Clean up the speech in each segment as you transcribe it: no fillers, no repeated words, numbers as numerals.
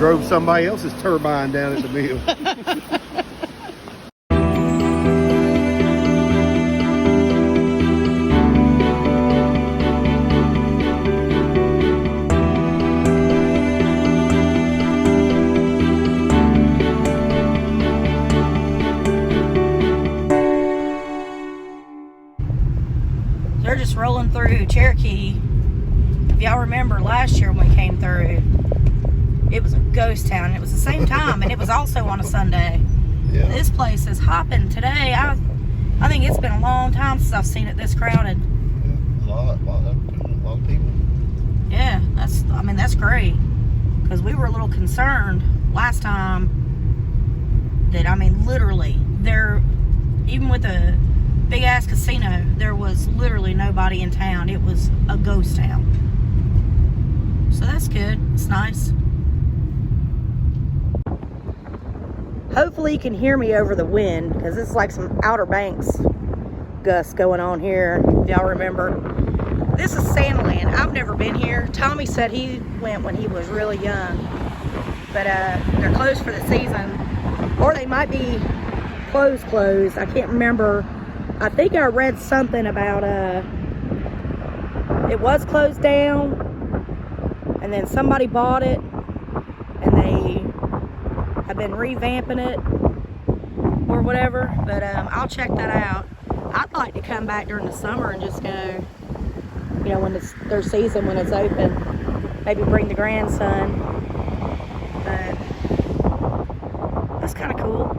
drove somebody else's turbine down at the mill. They're just rolling through Cherokee. If y'all remember last year when we came through, it was a ghost town. It was the same time, and it was also on a Sunday. Yeah. This place is hopping today. I think it's been a long time since I've seen it this crowded. Yeah, a lot of people. Yeah, that's great. Because we were a little concerned last time that, literally, even with a big ass casino, there was literally nobody in town. It was a ghost town. So that's good. It's nice. Hopefully you can hear me over the wind, because it's like some Outer Banks gusts going on here, if y'all remember. This is Sandland. I've never been here. Tommy said he went when he was really young, but they're closed for the season, or they might be closed. I can't remember. I think I read something about it was closed down, and then somebody bought it, and they have been revamping it or whatever. But I'll check that out. I'd like to come back during the summer and just go, when it's their season, when it's open. Maybe bring the grandson. But that's kind of cool.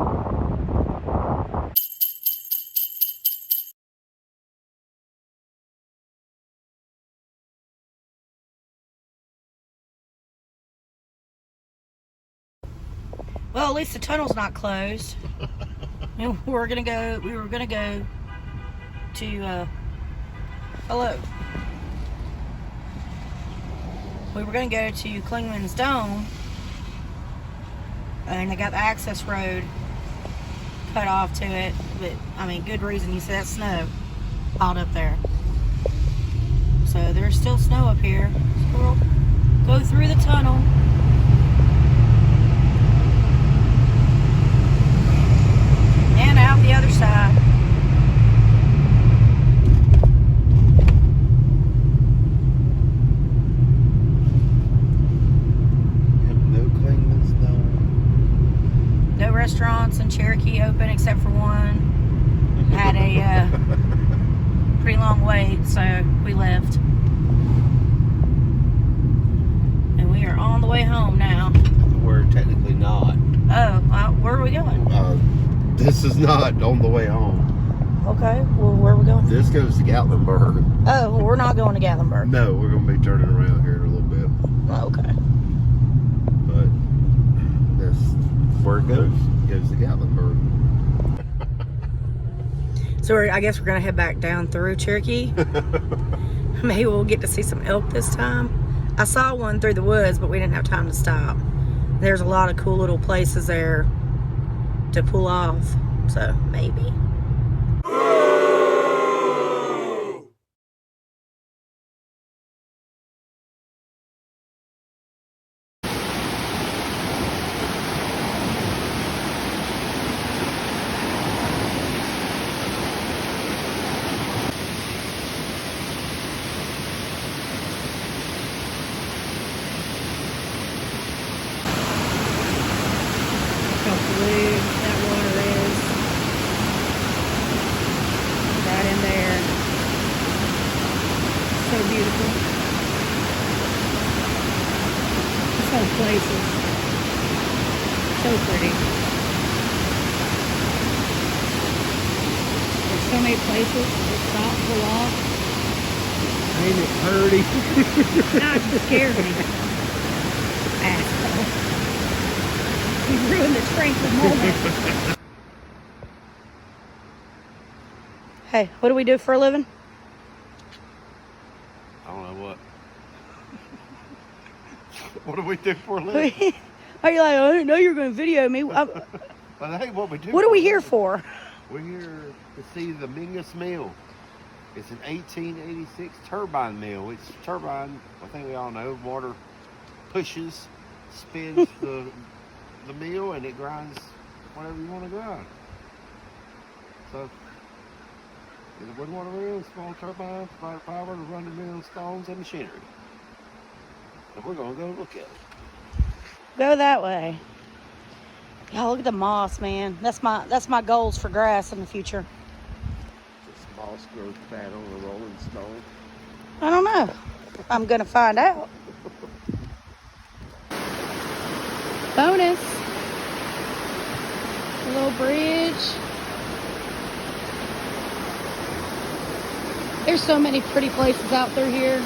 Well, at least the tunnel's not closed. And we were gonna go to hello. We were gonna go to Klingman's Dome, and they got the access road cut off to it. But good reason. You see that snow piled up there. So there's still snow up here. So we'll go through the tunnel. And out the other side. No Klingman's Dome. No restaurants in Cherokee open except for one. Had a pretty long wait, so we left. And we are on the way home now. We're technically not. Oh, where are we going? This is not on the way home. Okay, well, where are we going? This goes to Gatlinburg. Oh, well, we're not going to Gatlinburg. No, we're going to be turning around here in a little bit. Oh, okay. But that's where it goes. It goes to Gatlinburg. So I guess we're going to head back down through Cherokee. Maybe we'll get to see some elk this time. I saw one through the woods, but we didn't have time to stop. There's a lot of cool little places there to pull off, so maybe. Places. So pretty. There's so many places to stop, pull off. Ain't it pretty? Nah, it scared me. Asshole. You ruined the tranquil moment. Hey, what do we do for a living? I don't know what. What do we do for a living? Are you like, I didn't know you were going to video me. But hey, what we do. What are we here for? We're here to see the Mingus mill. It's an 1886 turbine mill. It's turbine, I think we all know, water pushes spins the mill and it grinds whatever you want to grind. So the wood water wheel, small turbines, provide power to run the mill, stones, and machinery. And we're gonna go look at it. Go that way. Y'all look at the moss, man. That's my goals for grass in the future. This moss grows fat on a rolling stone. I don't know. I'm gonna find out. Bonus. A little bridge. There's so many pretty places out through here.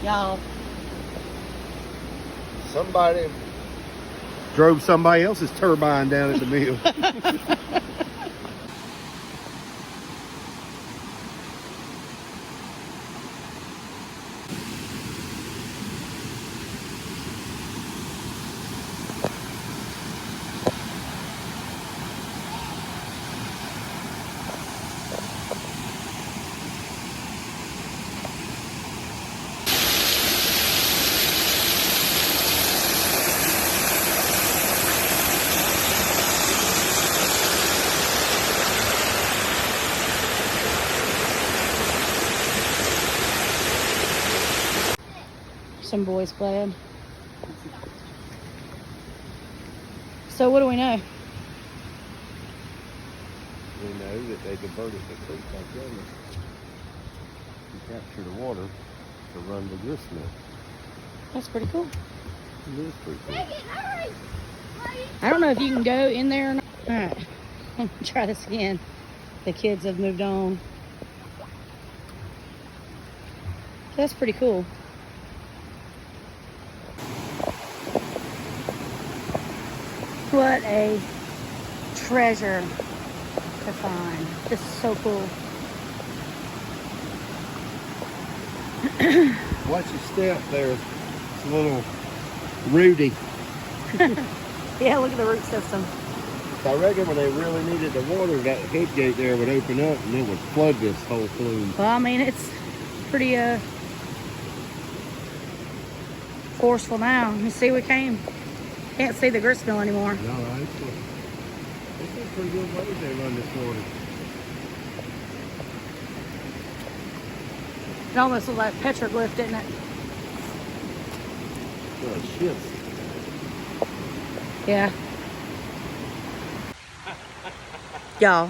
Y'all. Somebody drove somebody else's turbine down at the mill. Some boys playing. So what do we know? We know that they diverted the creek back there to capture the water to run the grist mill. That's pretty cool. It is pretty cool. I don't know if you can go in there or not. All right, I'm gonna try this again. The kids have moved on. That's pretty cool. What a treasure to find. This is so cool. Watch your step there. It's a little rooty. Yeah, look at the root system. I reckon when they really needed the water, that head gate there would open up and it would flood this whole flume. Well, I mean, it's pretty forceful now. You see, we can't see the grist mill anymore. No, it's a pretty good way they run this water. It almost looks like petroglyph, didn't it? Oh, shit. Yeah. Y'all,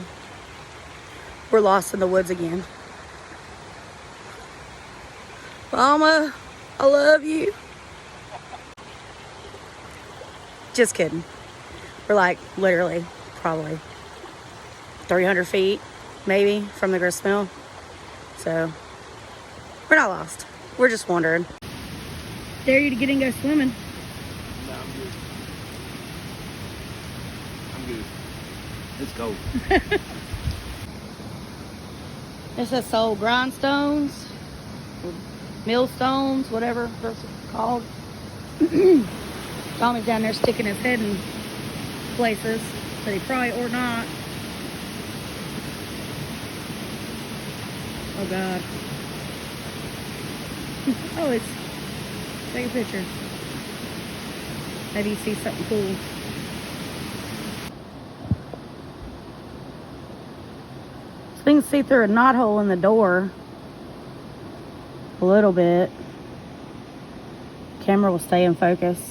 we're lost in the woods again. Mama, I love you. Just kidding. We're like literally probably 300 feet maybe from the grist mill. So we're not lost. We're just wandering. Dare you to get in and go swimming. No, I'm good. I'm good. Let's go. This says sold grindstones, millstones, whatever they're called. Tommy's down there sticking his head in places that he probably or not. Oh God. Oh, it's take a picture. Maybe you see something cool. So we can see through a knothole in the door a little bit. Camera will stay in focus.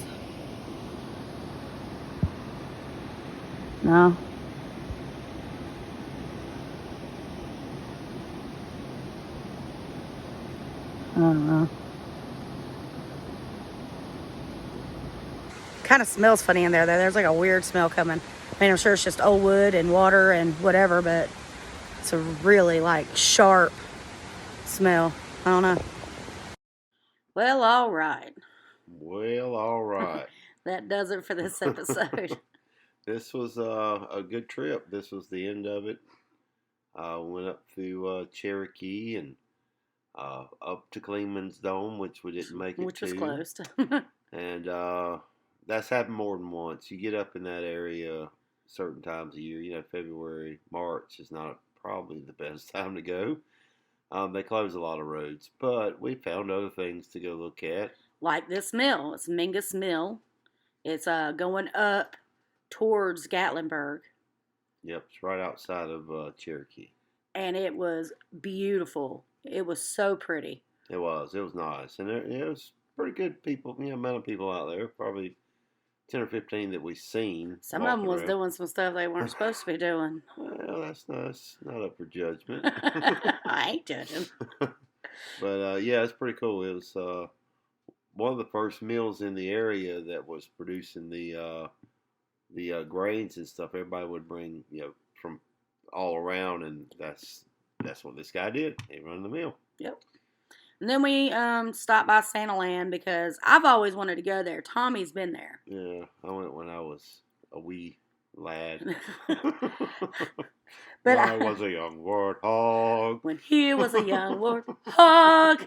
No. I don't know. Kind of smells funny in there though. There's like a weird smell coming. I mean, I'm sure it's just old wood and water and whatever, but it's a really like sharp smell. I don't know. Well, all right. Well, all right. That does it for this episode. This was a good trip. This was the end of it. Went up through Cherokee and up to Klingman's Dome, which we didn't make it Which to. was closed. And that's happened more than once. You get up in that area certain times of year. You know, February, March is not probably the best time to go. They closed a lot of roads, but we found other things to go look at. Like this mill. It's Mingus Mill. It's going up towards Gatlinburg. Yep, it's right outside of Cherokee. And it was beautiful. It was so pretty. It was nice, and it was pretty good people. Amount of people out there, probably 10 or 15 that we seen. Some of them was doing some stuff they weren't supposed to be doing. Well, that's nice. Not up for judgment. I ain't judging. But yeah, it's pretty cool. It was one of the first mills in the area that was producing the grains and stuff. Everybody would bring from all around, and that's what this guy did. He run the mill. Yep. And then we stopped by Santa Land because I've always wanted to go there. Tommy's been there. Yeah, I went when I was a wee lad. But I was a young warthog. When he was a young warthog.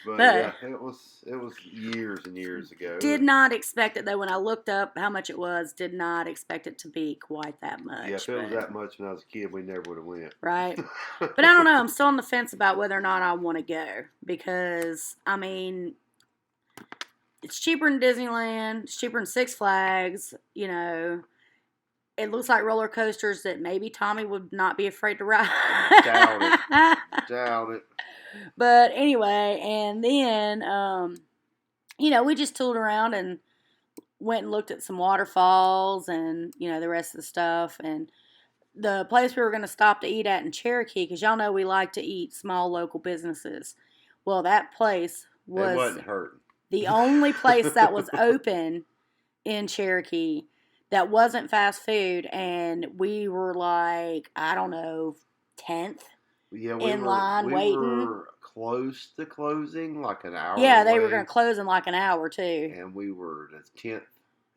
But yeah, it was years and years ago. Did not expect it though. When I looked up how much it was, did not expect it to be quite that much. Yeah, if it was that much when I was a kid, we never would have went. Right. But I don't know. I'm still on the fence about whether or not I want to go because I mean, it's cheaper than Disneyland. It's cheaper than Six Flags. It looks like roller coasters that maybe Tommy would not be afraid to ride. Doubt it. But anyway, and then, we just tooled around and went and looked at some waterfalls and, the rest of the stuff. And the place we were going to stop to eat at in Cherokee, because y'all know we like to eat small local businesses. Well, that place was it wasn't hurting. The only place that was open in Cherokee that wasn't fast food. And we were like, I don't know, 10th. Yeah, we were close to closing, like an hour. Yeah, they were going to close in like an hour too. And we were the 10th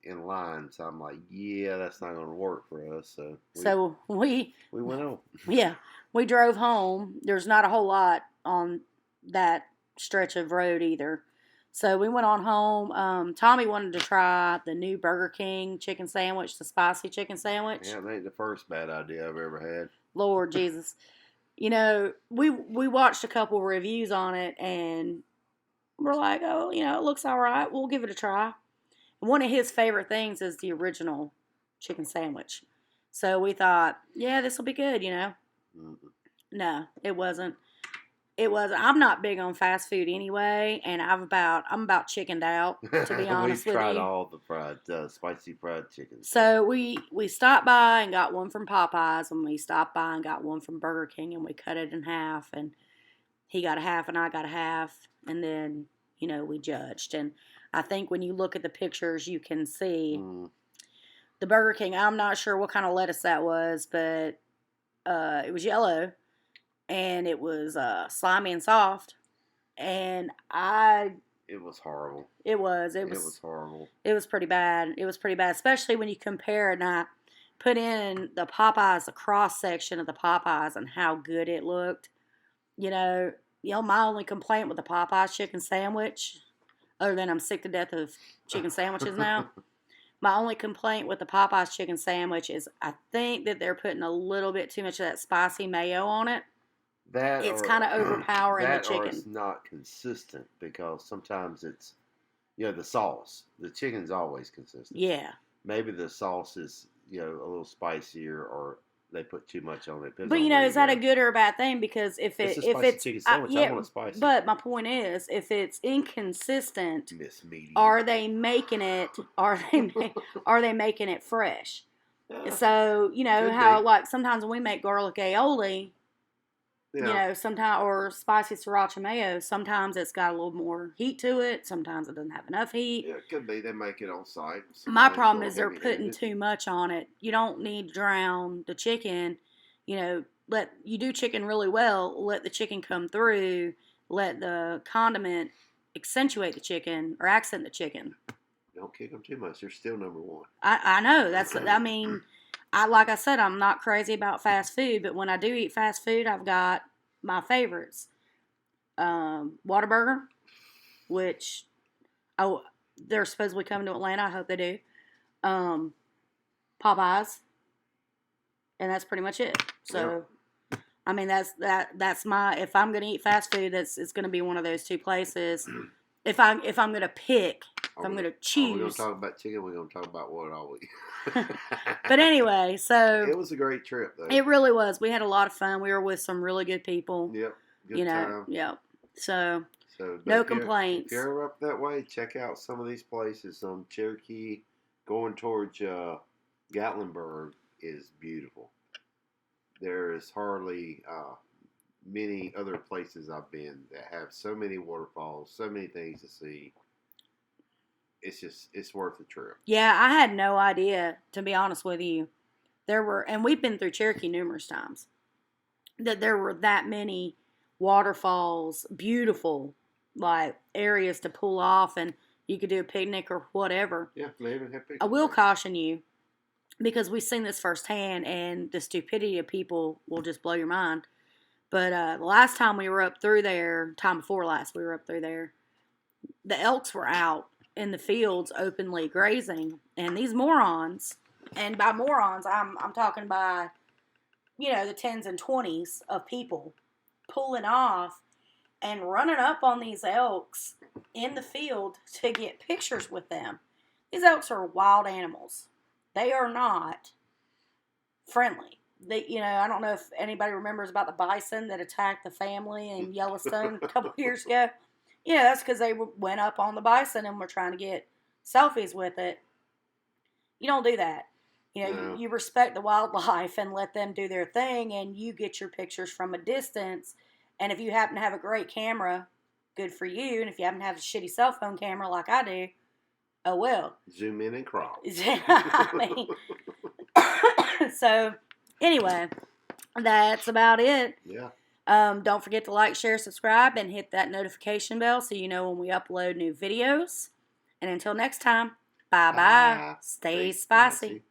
in line, so I'm like, yeah, that's not going to work for us. So we went home. Yeah, we drove home. There's not a whole lot on that stretch of road either. So we went on home. Tommy wanted to try the new Burger King chicken sandwich, the spicy chicken sandwich. Yeah, it ain't the first bad idea I've ever had. Lord Jesus. We watched a couple reviews on it, and we're like, oh, it looks all right. We'll give it a try. And one of his favorite things is the original chicken sandwich. So we thought, yeah, this will be good, Mm-hmm. No, it wasn't. I'm not big on fast food anyway, and I'm about chickened out, to be honest with you. We tried all the spicy fried chicken. So we stopped by and got one from Popeyes, and we stopped by and got one from Burger King, and we cut it in half, and he got a half and I got a half, and then, we judged. And I think when you look at the pictures, you can see the Burger King. I'm not sure what kind of lettuce that was, but it was yellow. And it was slimy and soft, and it was horrible. It was horrible. It was pretty bad. Especially when you compare it. And I put in the Popeyes, the cross section of the Popeyes, and how good it looked. My only complaint with the Popeyes chicken sandwich, other than I'm sick to death of chicken sandwiches now. My only complaint with the Popeyes chicken sandwich is I think that they're putting a little bit too much of that spicy mayo on it. It's kind of overpowering the chicken. Or it's not consistent because sometimes it's, the sauce. The chicken's always consistent. Yeah. Maybe the sauce is, a little spicier, or they put too much on it. But is that a good or a bad thing? Because if it's chicken sandwich, I want it spicy. But my point is, if it's inconsistent, Medium. are they making it? Are they making it fresh? So how like sometimes when we make garlic aioli. Sometimes, or spicy sriracha mayo, sometimes it's got a little more heat to it. Sometimes it doesn't have enough heat. Yeah, it could be. They make it on site. My problem is they're putting too much on it. You don't need to drown the chicken. Let you do chicken really well. Let the chicken come through. Let the condiment accentuate the chicken or accent the chicken. Don't kick them too much. They're still number one. I know. Like I said, I'm not crazy about fast food, but when I do eat fast food, I've got my favorites. Whataburger, which they're supposedly coming to Atlanta. I hope they do. Popeyes, and that's pretty much it. So I mean, that's my, if I'm gonna eat fast food, it's gonna be one of those two places. If I'm gonna pick, if I'm gonna choose. We're gonna talk about chicken. We're gonna talk about what all we. But anyway, so it was a great trip, though. It really was. We had a lot of fun. We were with some really good people. Yep, good time. Yep. So but no complaints. If you're ever up that way, check out some of these places. Cherokee going towards Gatlinburg is beautiful. There is hardly many other places I've been that have so many waterfalls, so many things to see. It's worth the trip. Yeah, I had no idea, to be honest with you. And we've been through Cherokee numerous times, that there were that many waterfalls, beautiful, like, areas to pull off, and you could do a picnic or whatever. Yeah, they even have picnics. I will caution you, because we've seen this firsthand, and the stupidity of people will just blow your mind. But the last time we were up through there, time before last we were up through there, the elks were out in the fields openly grazing, and these morons, and by morons I'm talking by, the 10s and 20s of people pulling off and running up on these elks in the field to get pictures with them. These elks are wild animals. They are not friendly. I don't know if anybody remembers about the bison that attacked the family in Yellowstone a couple years ago. That's because they went up on the bison and were trying to get selfies with it. You don't do that. No. You respect the wildlife and let them do their thing, and you get your pictures from a distance. And if you happen to have a great camera, good for you. And if you happen to have a shitty cell phone camera like I do, oh well. Zoom in and crawl. So, anyway, that's about it. Yeah. Don't forget to like, share, subscribe, and hit that notification bell so you know when we upload new videos. And until next time, bye-bye. Stay spicy.